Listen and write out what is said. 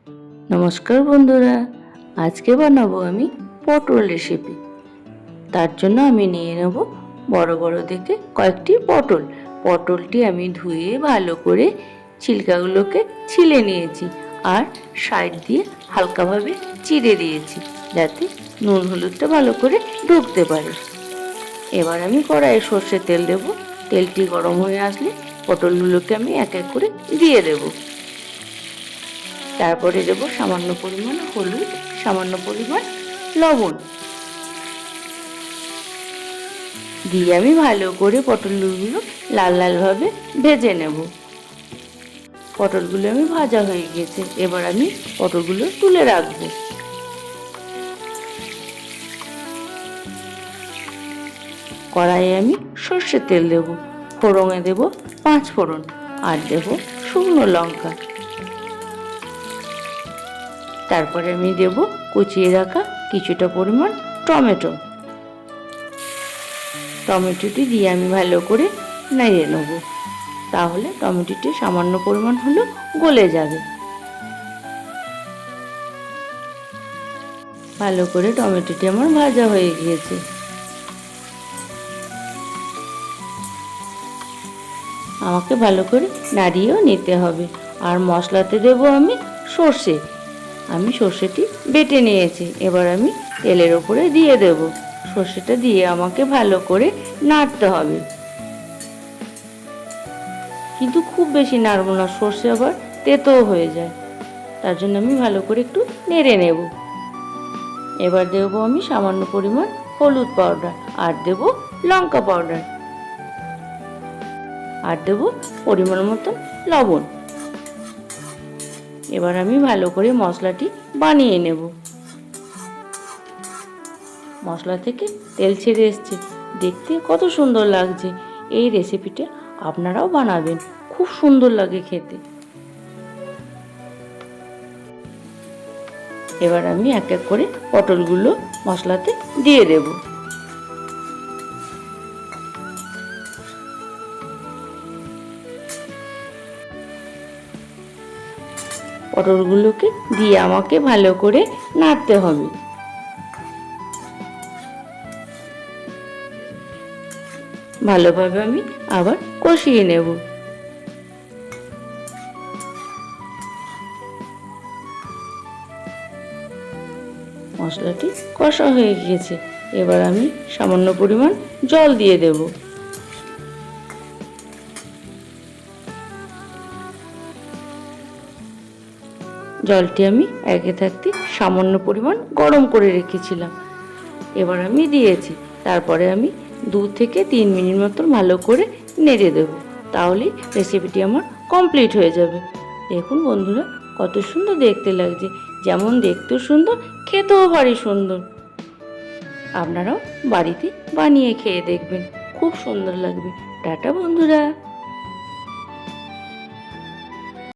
নমস্কার বন্ধুরা, আজকে বানাবো আমি পটল রেসিপি। তার জন্য আমি নিয়ে নেব বড় বড় দেখে কয়েকটি পটল। পটলটি আমি ধুয়ে ভালো করে ছিলকাগুলোকে ছিলে নিয়েছি আর সাইড দিয়ে হালকাভাবে চিড়ে দিয়েছি, যাতে নুন হলুদটা ভালো করে ঢুকতে পারে। এবার আমি কড়াইয়ে সর্ষের তেল দেব। তেলটি গরম হয়ে আসলে পটলগুলোকে আমি এক এক করে দিয়ে দেবো। তারপরে দেব সামান্য পরিমাণ হলুদ, সামান্য পরিমাণ লবণ দিয়ে আমি ভালো করে পটলগুলো লাল লালভাবে ভেজে নেব। পটলগুলো আমি ভাজা হয়ে গেছে, এবার আমি পটলগুলো তুলে রাখবো। কড়াইয়ে আমি সর্ষের তেল দেব, ফোড়নে দেব 5 ফোড়ন আর দেব শুকনো লঙ্কা। তারপরে আমি দেব কুচিয়ে রাখা কিছুটা পরিমাণ টমেটোটি দিয়ে আমি ভালো করে নেড়ে নেব, তাহলে টমেটোটি সামান্য পরিমাণ হলেও গলে যাবে। ভালো করে টমেটোটি আমার ভাজা হয়ে গিয়েছে। আমাকে ভালো করে নাড়িয়েও নিতে হবে। আর মশলাতে দেব আমি সর্ষে। আমি সর্ষেটি বেটে নিয়েছি, এবার আমি তেলের ওপরে দিয়ে দেব। সর্ষেটা দিয়ে আমাকে ভালো করে নাড়তে হবে, কিন্তু খুব বেশি নাড়বো না, সর্ষে আবার তেতো হয়ে যায়। তার জন্য আমি ভালো করে একটু নেড়ে নেব। এবার দেবো আমি সামান্য পরিমাণ হলুদ পাউডার আর দেব লঙ্কা পাউডার আর দেব পরিমাণ মতো লবণ। এবার আমি ভালো করে মশলাটি বানিয়ে নেব। মশলা থেকে তেল ছেড়ে এসছে, দেখতে কত সুন্দর লাগছে। এই রেসিপিটা আপনারাও বানাবেন, খুব সুন্দর লাগে খেতে। এবার আমি এক এক করে পটলগুলো মশলাতে দিয়ে দেব। পটলগুলোকে দিয়ে আমাকে ভালো করে নাড়তে হবে। ভালোভাবে আমি আবার কষিয়ে নেব। মশলাটি কষা হয়ে গিয়েছে, এবার আমি সামান্য পরিমাণ জল দিয়ে দেব। জলটি আমি আগে থাকতে সামান্য পরিমাণ গরম করে রেখেছিলাম, এবার আমি দিয়েছি। তারপরে আমি 2 থেকে 3 মিনিট মতন ভালো করে নেড়ে দেব, তাহলেই রেসিপিটি আমার কমপ্লিট হয়ে যাবে। দেখুন বন্ধুরা, কত সুন্দর দেখতে লাগছে, যেমন দেখতেও সুন্দর, খেতেও ভারী সুন্দর। আপনারাও বাড়িতে বানিয়ে খেয়ে দেখবেন, খুব সুন্দর লাগবে। টাটা বন্ধুরা।